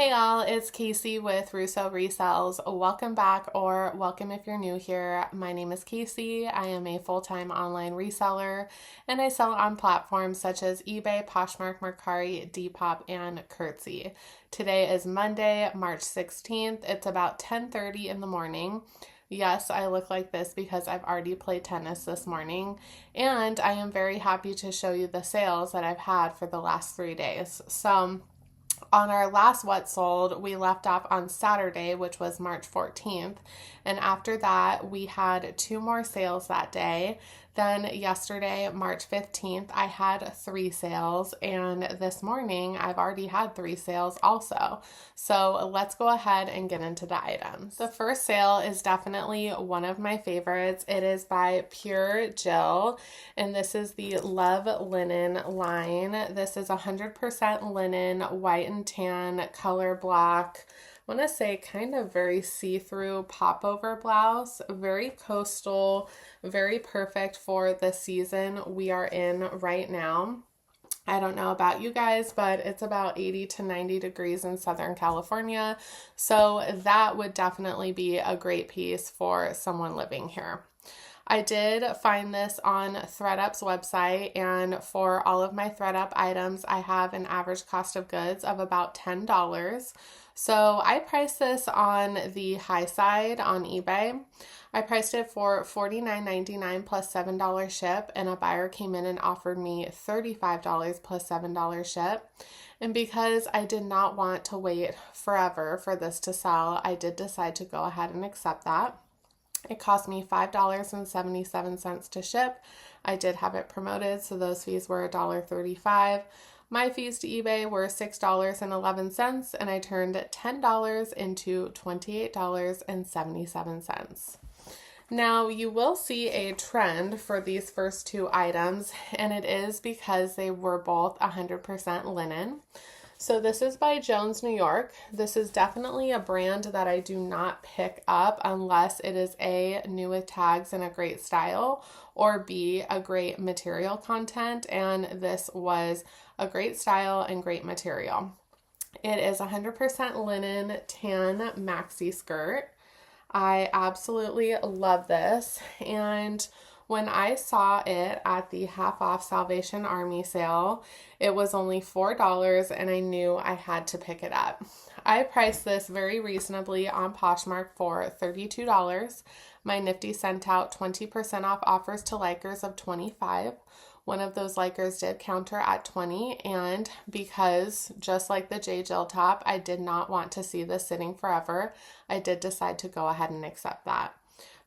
Hey all, it's Casey with Russo Resells. Welcome back, or welcome if you're new here. My name is Casey. I am a full-time online reseller and I sell on platforms such as eBay, Poshmark, Mercari, Depop, and Curtsy. Today is Monday, March 16th. It's about 10:30 in the morning. Yes, I look like this because I've already played tennis this morning, and I am very happy to show you the sales that I've had for the last 3 days. So, on our last What Sold, we left off on Saturday, which was March 14th. And after that, we had 2 more sales that day. Then yesterday, March 15th, I had 3 sales. And this morning, I've already had 3 sales also. So let's go ahead and get into the items. The first sale is definitely one of my favorites. It is by Pure Jill, and this is the Love Linen line. This is 100% linen, white and tan, color block. I want to say kind of very see-through popover blouse, very coastal, very perfect for the season we are in right now. I don't know about you guys, but it's about 80 to 90 degrees in Southern California, so that would definitely be a great piece for someone living here. I did find this on ThredUp's website, and for all of my ThredUp items, I have an average cost of goods of about $10. So I priced this on the high side on eBay. I priced it for $49.99 plus $7 ship, and a buyer came in and offered me $35 plus $7 ship. And because I did not want to wait forever for this to sell, I did decide to go ahead and accept that. It cost me $5.77 to ship. I did have it promoted, so those fees were $1.35. My fees to eBay were $6.11, and I turned $10 into $28.77. Now, you will see a trend for these first 2 items, and it is because they were both 100% linen. So this is by Jones, New York. This is definitely a brand that I do not pick up unless it is A, new with tags and a great style, or B, a great material content, and this was a great style and great material. It is 100% linen tan maxi skirt. I absolutely love this, and when I saw it at the half off Salvation Army sale, it was only $4 and I knew I had to pick it up. I priced this very reasonably on Poshmark for $32. My Nifty sent out 20% off offers to likers of $25. One of those likers did counter at $20, and because just like the J. Jill top, I did not want to see this sitting forever, I did decide to go ahead and accept that.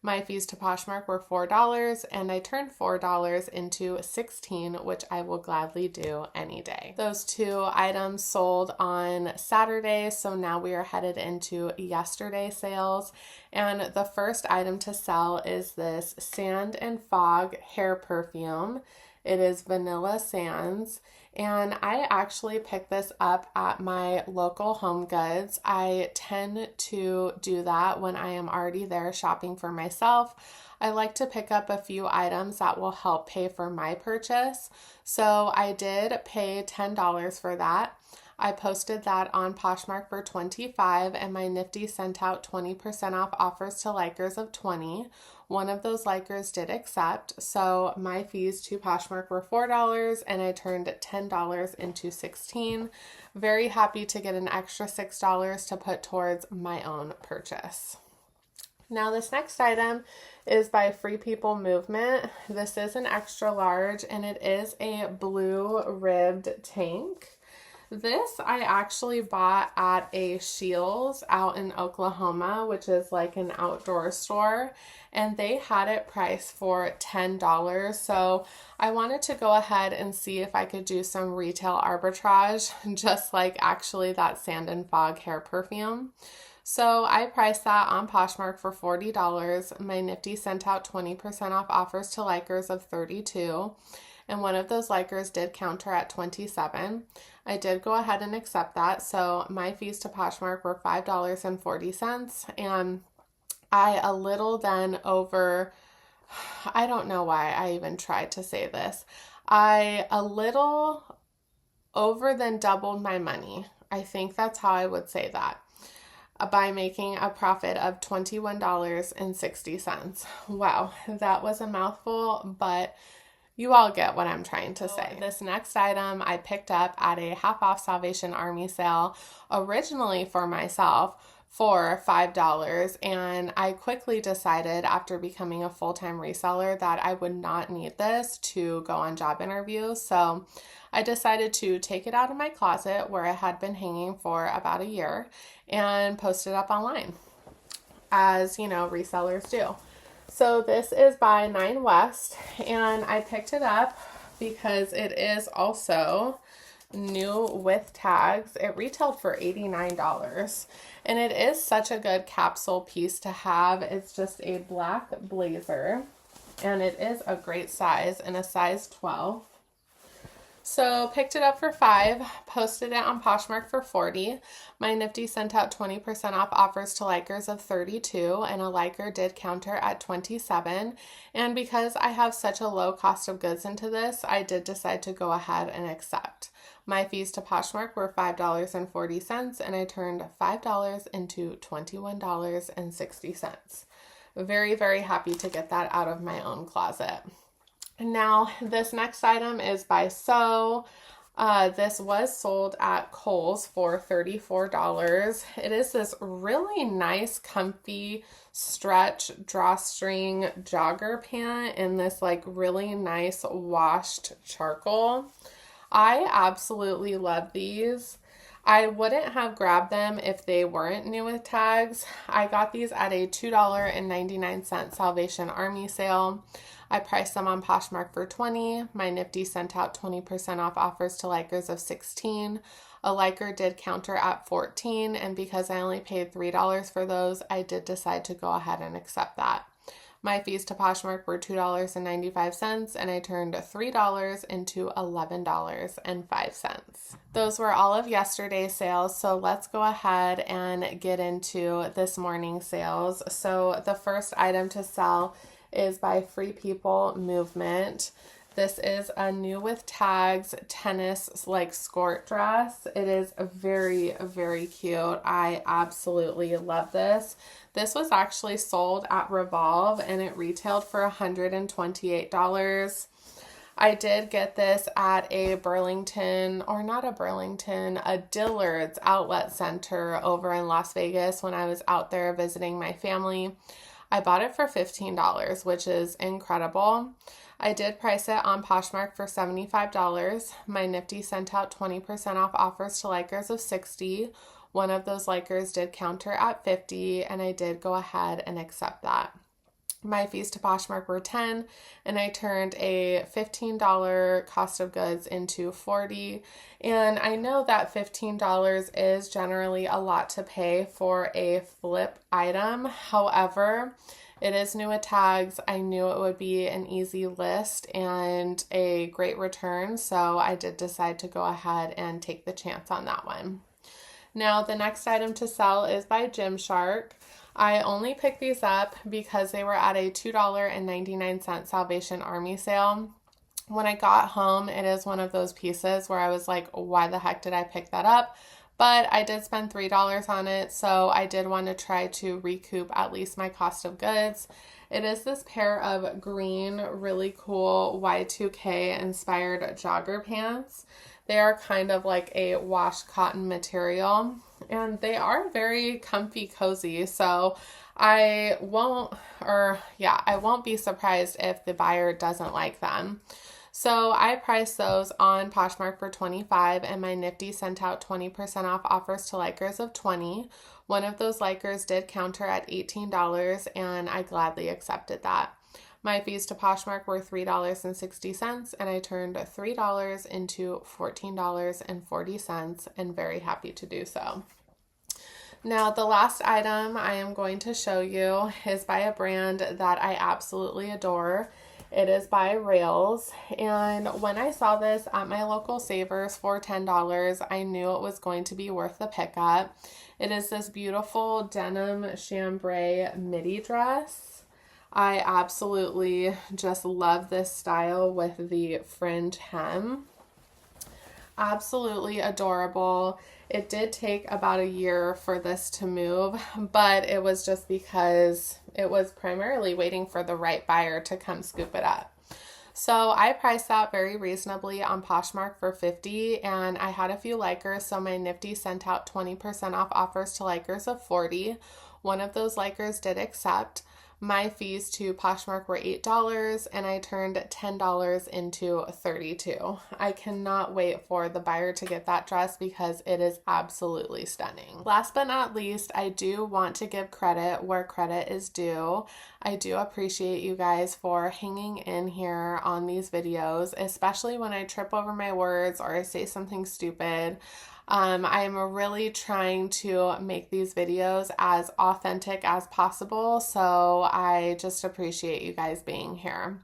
My fees to Poshmark were $4, and I turned $4 into $16, which I will gladly do any day. Those 2 items sold on Saturday, so now we are headed into yesterday's sales. And the first item to sell is this Sand and Fog hair perfume. It is Vanilla Sands, and I actually picked this up at my local Home Goods. I tend to do that when I am already there shopping for myself. I like to pick up a few items that will help pay for my purchase. So I did pay $10 for that. I posted that on Poshmark for $25, and my Nifty sent out 20% off offers to likers of $20. One of those likers did accept, so my fees to Poshmark were $4, and I turned $10 into $16. Very happy to get an extra $6 to put towards my own purchase. Now this next item is by Free People Movement. This is an extra large, and it is a blue ribbed tank. This I actually bought at a Scheels out in Oklahoma, which is like an outdoor store, and they had it priced for $10. So I wanted to go ahead and see if I could do some retail arbitrage, just like actually that Sand and Fog hair perfume. So I priced that on Poshmark for $40. My Nifty sent out 20% off offers to likers of $32. And one of those likers did counter at $27. I did go ahead and accept that, so my fees to Poshmark were $5.40, and I don't know why I even tried to say this. I a little over than doubled my money. I think that's how I would say that. By making a profit of $21.60. Wow, that was a mouthful, but you all get what I'm trying to say. This next item I picked up at a half off Salvation Army sale, originally for myself, for $5, and I quickly decided after becoming a full-time reseller that I would not need this to go on job interviews. So I decided to take it out of my closet where it had been hanging for about a year and post it up online, as you know, resellers do. So this is by Nine West, and I picked it up because it is also new with tags. It retailed for $89, and it is such a good capsule piece to have. It's just a black blazer, and it is a great size, in a size 12. So picked it up for $5, posted it on Poshmark for $40. My Nifty sent out 20% off offers to likers of $32, and a liker did counter at $27. And because I have such a low cost of goods into this, I did decide to go ahead and accept. My fees to Poshmark were $5.40, and I turned $5 into $21.60. Very, very happy to get that out of my own closet. Now, this next item is by So. This was sold at Kohl's for $34. It is this really nice, comfy stretch drawstring jogger pant in this like really nice washed charcoal. I absolutely love these. I wouldn't have grabbed them if they weren't new with tags. I got these at a $2.99 Salvation Army sale. I priced them on Poshmark for $20. My Nifty sent out 20% off offers to likers of $16. A liker did counter at $14, and because I only paid $3 for those, I did decide to go ahead and accept that. My fees to Poshmark were $2.95, and I turned $3 into $11.05. Those were all of yesterday's sales, so let's go ahead and get into this morning's sales. So the first item to sell is by Free People Movement. This is a new with tags tennis like skirt dress. It is very, very cute. I absolutely love this. This was actually sold at Revolve, and it retailed for $128. I did get this at a Dillard's outlet center over in Las Vegas when I was out there visiting my family. I bought it for $15, which is incredible. I did price it on Poshmark for $75. My Nifty sent out 20% off offers to likers of $60. One of those likers did counter at $50, and I did go ahead and accept that. My fees to Poshmark were $10, and I turned a $15 cost of goods into $40. And I know that $15 is generally a lot to pay for a flip item. However, it is new with tags. I knew it would be an easy list and a great return, so I did decide to go ahead and take the chance on that one. Now, the next item to sell is by Gymshark. I only picked these up because they were at a $2.99 Salvation Army sale. When I got home, it is one of those pieces where I was like, why the heck did I pick that up? But I did spend $3 on it, so I did want to try to recoup at least my cost of goods. It is this pair of green, really cool Y2K inspired jogger pants. They are kind of like a wash cotton material, and they are very comfy, cozy. So I won't be surprised if the buyer doesn't like them. So I priced those on Poshmark for $25, and my Nifty sent out 20% off offers to likers of $20. One of those likers did counter at $18, and I gladly accepted that. My fees to Poshmark were $3.60, and I turned $3 into $14.40, and very happy to do so. Now, the last item I am going to show you is by a brand that I absolutely adore. It is by Rails, and when I saw this at my local Savers for $10, I knew it was going to be worth the pickup. It is this beautiful denim chambray midi dress. I absolutely just love this style with the fringe hem. Absolutely adorable. It did take about a year for this to move, but it was just because it was primarily waiting for the right buyer to come scoop it up. So I priced that very reasonably on Poshmark for $50, and I had a few likers, so my Nifty sent out 20% off offers to likers of $40. One of those likers did accept. My fees to Poshmark were $8, and I turned $10 into $32. I cannot wait for the buyer to get that dress because it is absolutely stunning. Last but not least, I do want to give credit where credit is due. I do appreciate you guys for hanging in here on these videos, especially when I trip over my words or I say something stupid. I'm really trying to make these videos as authentic as possible, so I just appreciate you guys being here.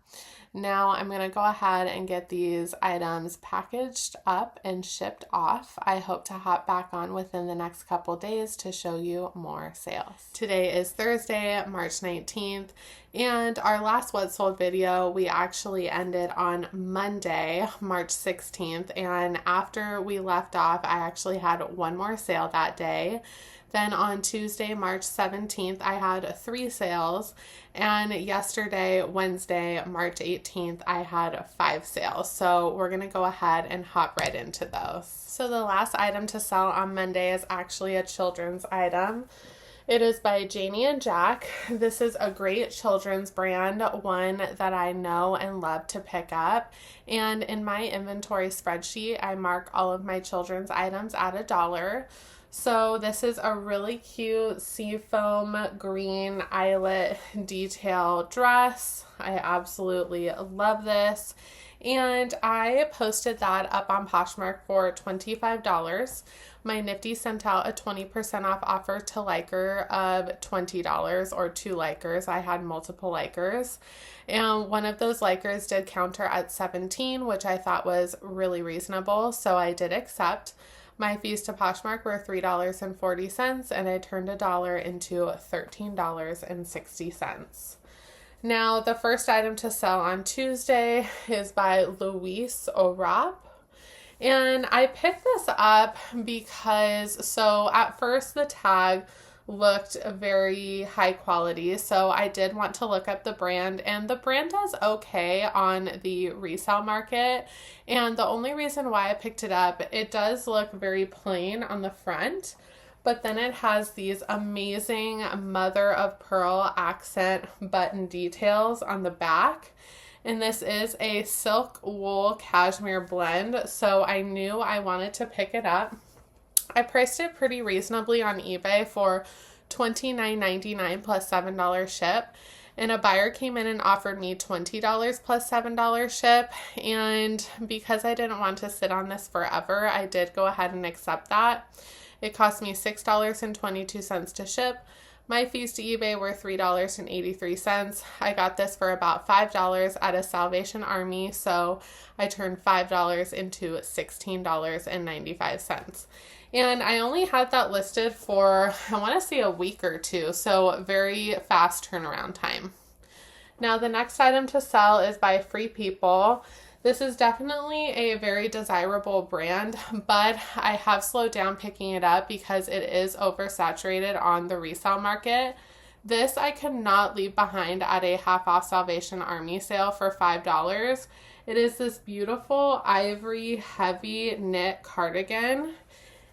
Now I'm going to go ahead and get these items packaged up and shipped off. I hope to hop back on within the next couple days to show you more sales. Today is Thursday, March 19th, and our last What Sold video, we actually ended on Monday, March 16th, and after we left off, I actually had one more sale that day. Then on Tuesday, March 17th, I had 3 sales. And yesterday, Wednesday, March 18th, I had 5 sales. So we're going to go ahead and hop right into those. So the last item to sell on Monday is actually a children's item. It is by Janie and Jack. This is a great children's brand, one that I know and love to pick up. And in my inventory spreadsheet, I mark all of my children's items at $1. So this is a really cute seafoam green eyelet detail dress. I absolutely love this. And I posted that up on Poshmark for $25. My Nifty sent out a 20% off offer to liker of $20 or 2 likers. I had multiple likers. And one of those likers did counter at $17, which I thought was really reasonable. So I did accept. My fees to Poshmark were $3.40, and I turned $1 into $13.60. Now, the first item to sell on Tuesday is by Louise Orop. And I picked this up because, so at first the tag looked very high quality, so I did want to look up the brand, and the brand does okay on the resale market. And the only reason why I picked it up, it does look very plain on the front, but then it has these amazing mother of pearl accent button details on the back. And this is a silk wool cashmere blend, so I knew I wanted to pick it up. I priced it pretty reasonably on eBay for $29.99 plus $7 ship. And a buyer came in and offered me $20 plus $7 ship. And because I didn't want to sit on this forever, I did go ahead and accept that. It cost me $6.22 to ship. My fees to eBay were $3.83. I got this for about $5 at a Salvation Army, so I turned $5 into $16.95. And I only had that listed for, I want to say, a week or two, so very fast turnaround time. Now the next item to sell is by Free People. This is definitely a very desirable brand, but I have slowed down picking it up because it is oversaturated on the resale market. This I cannot leave behind at a half off Salvation Army sale for $5. It is this beautiful ivory heavy knit cardigan.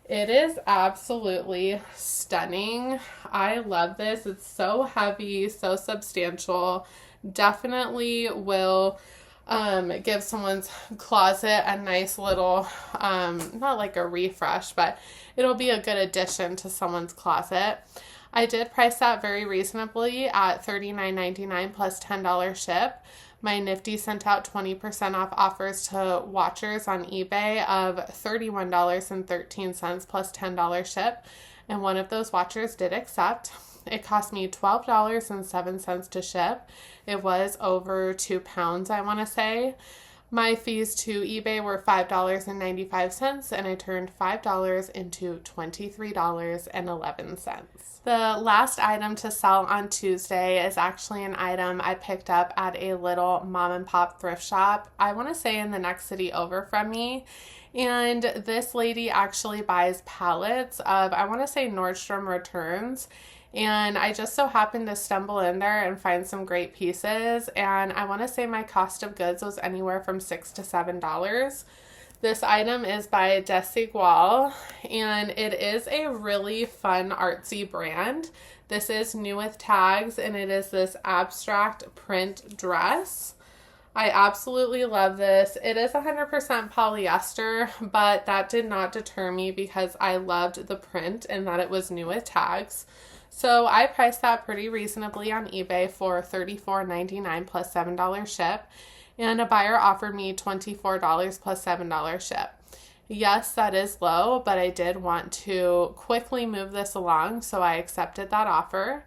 It is absolutely stunning. I love this. It's so heavy, so substantial. Definitely will give someone's closet a nice little, not like a refresh, but it'll be a good addition to someone's closet. I did price that very reasonably at $39.99 plus $10 ship. My Nifty sent out 20% off offers to watchers on eBay of $31.13 plus $10 ship, and one of those watchers did accept. It cost me $12.07 to ship. It was over 2 pounds, I want to say. My fees to eBay were $5.95, and I turned $5 into $23.11. The last item to sell on Tuesday is actually an item I picked up at a little mom and pop thrift shop, I want to say in the next city over from me. And this lady actually buys pallets of, I want to say, Nordstrom returns. And I just so happened to stumble in there and find some great pieces. And I want to say my cost of goods was anywhere from $6 to $7. This item is by Desigual, and it is a really fun artsy brand. This is new with tags, and it is this abstract print dress. I absolutely love this. It is 100% polyester, but that did not deter me because I loved the print and that it was new with tags. So I priced that pretty reasonably on eBay for $34.99 plus $7 ship, and a buyer offered me $24 plus $7 ship. Yes, that is low, but I did want to quickly move this along, so I accepted that offer.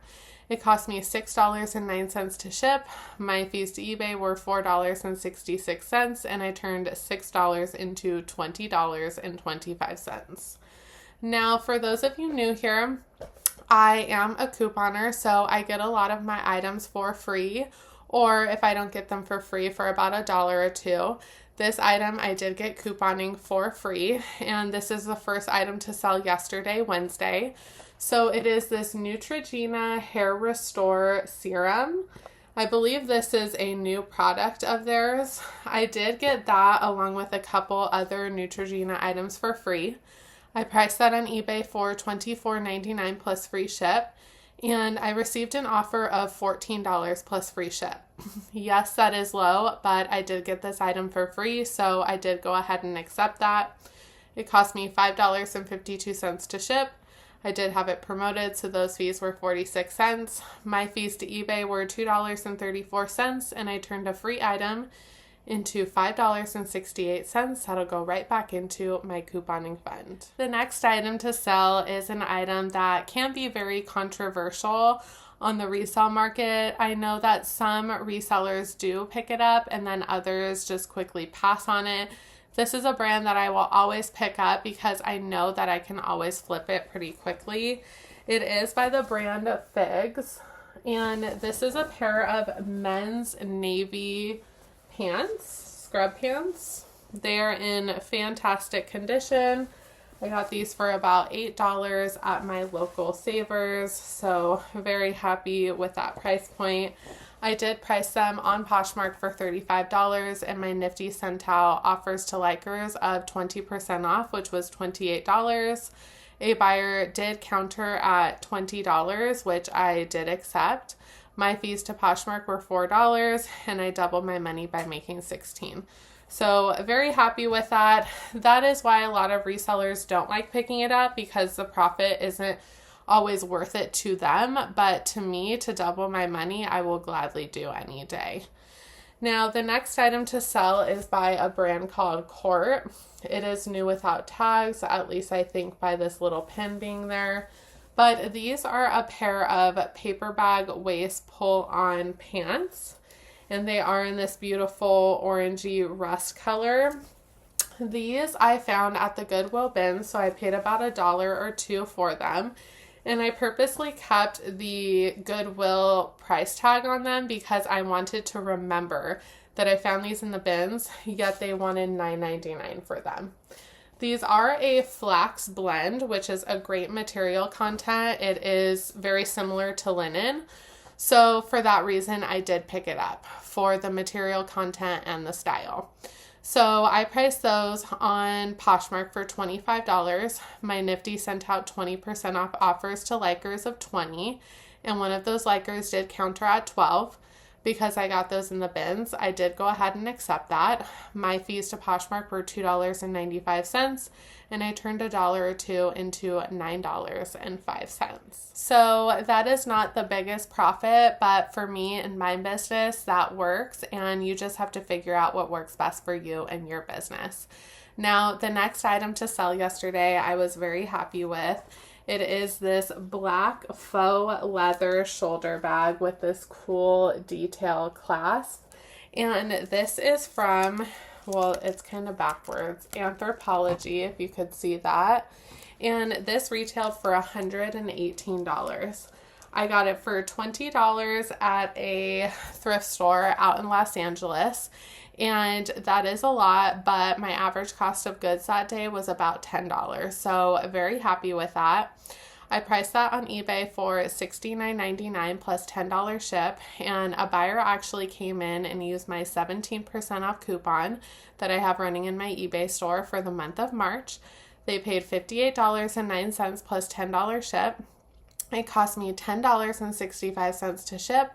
It cost me $6.09 to ship. My fees to eBay were $4.66, and I turned $6 into $20.25. Now, for those of you new here, I am a couponer, so I get a lot of my items for free, or if I don't get them for free, for about $1 or $2. This item I did get couponing for free, and this is the first item to sell yesterday, Wednesday. So it is this Neutrogena Hair Restore Serum. I believe this is a new product of theirs. I did get that along with a couple other Neutrogena items for free. I priced that on eBay for $24.99 plus free ship, and I received an offer of $14 plus free ship. Yes, that is low, but I did get this item for free, so I did go ahead and accept that. It cost me $5.52 to ship. I did have it promoted, so those fees were 46 cents. My fees to eBay were $2.34, and I turned a free item into $5.68. That'll go right back into my couponing fund. The next item to sell is an item that can be very controversial on the resale market. I know that some resellers do pick it up and then others just quickly pass on it. This is a brand that I will always pick up because I know that I can always flip it pretty quickly. It is by the brand Figs, and this is a pair of men's navy pants, scrub pants. They are in fantastic condition. I got these for about $8 at my local Savers, so very happy with that price point. I did price them on Poshmark for $35, and my Nifty sent out offers to likers of 20% off, which was $28. A buyer did counter at $20, which I did accept. My fees to Poshmark were $4, and I doubled my money by making $16. So very happy with that. That is why a lot of resellers don't like picking it up, because the profit isn't always worth it to them. But to me, to double my money, I will gladly do any day. Now, the next item to sell is by a brand called Court. It is new without tags, at least I think by this little pin being there. But these are a pair of paper bag waist pull-on pants, and they are in this beautiful orangey rust color. These I found at the Goodwill bin, so I paid about $1 or $2 for them. And I purposely kept the Goodwill price tag on them because I wanted to remember that I found these in the bins, yet they wanted $9.99 for them. These are a flax blend, which is a great material content. It is very similar to linen. So for that reason, I did pick it up for the material content and the style. So I priced those on Poshmark for $25. My Nifty sent out 20% off offers to likers of $20, and one of those likers did counter at $12. Because I got those in the bins, I did go ahead and accept that. My fees to Poshmark were $2.95, and I turned $1 or $2 into $9.05. So that is not the biggest profit, but for me and my business, that works, and you just have to figure out what works best for you and your business. Now, the next item to sell yesterday, I was very happy with. It is this black faux leather shoulder bag with this cool detail clasp. And this is from, well, it's kind of backwards, Anthropologie, if you could see that. And this retailed for $118. I got it for $20 at a thrift store out in Los Angeles. And that is a lot, but my average cost of goods that day was about $10. So very happy with that. I priced that on eBay for $69.99 plus $10 ship, and a buyer actually came in and used my 17% off coupon that I have running in my eBay store for the month of March. They paid $58.09 plus $10 ship. It cost me $10.65 to ship.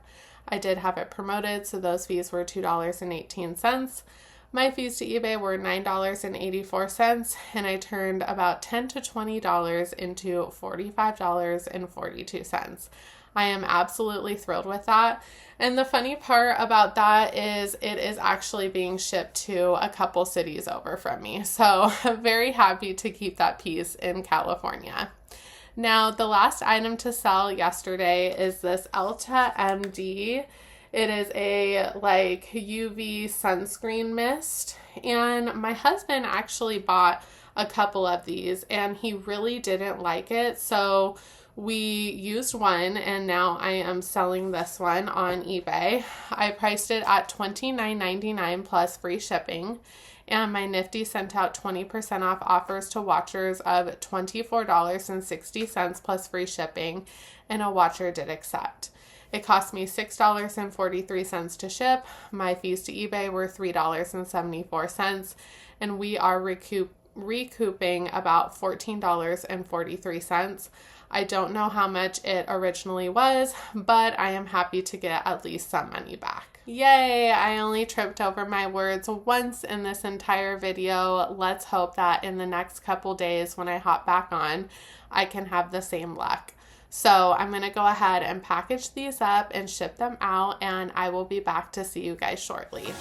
I did have it promoted, so those fees were $2.18. My fees to eBay were $9.84, and I turned about $10 to $20 into $45.42. I am absolutely thrilled with that. And the funny part about that is it is actually being shipped to a couple cities over from me. So I'm very happy to keep that piece in California. Now, the last item to sell yesterday is this Elta MD. It is a UV sunscreen mist, and my husband actually bought a couple of these and he really didn't like it, so we used one and now I am selling this one on eBay. I priced it at $29.99 plus free shipping, and my Nifty sent out 20% off offers to watchers of $24.60 plus free shipping, and a watcher did accept. It cost me $6.43 to ship. My fees to eBay were $3.74, and we are recouping about $14.43. I don't know how much it originally was, but I am happy to get at least some money back. Yay! I only tripped over my words once in this entire video. Let's hope that in the next couple days when I hop back on, I can have the same luck. So I'm going to go ahead and package these up and ship them out, and I will be back to see you guys shortly.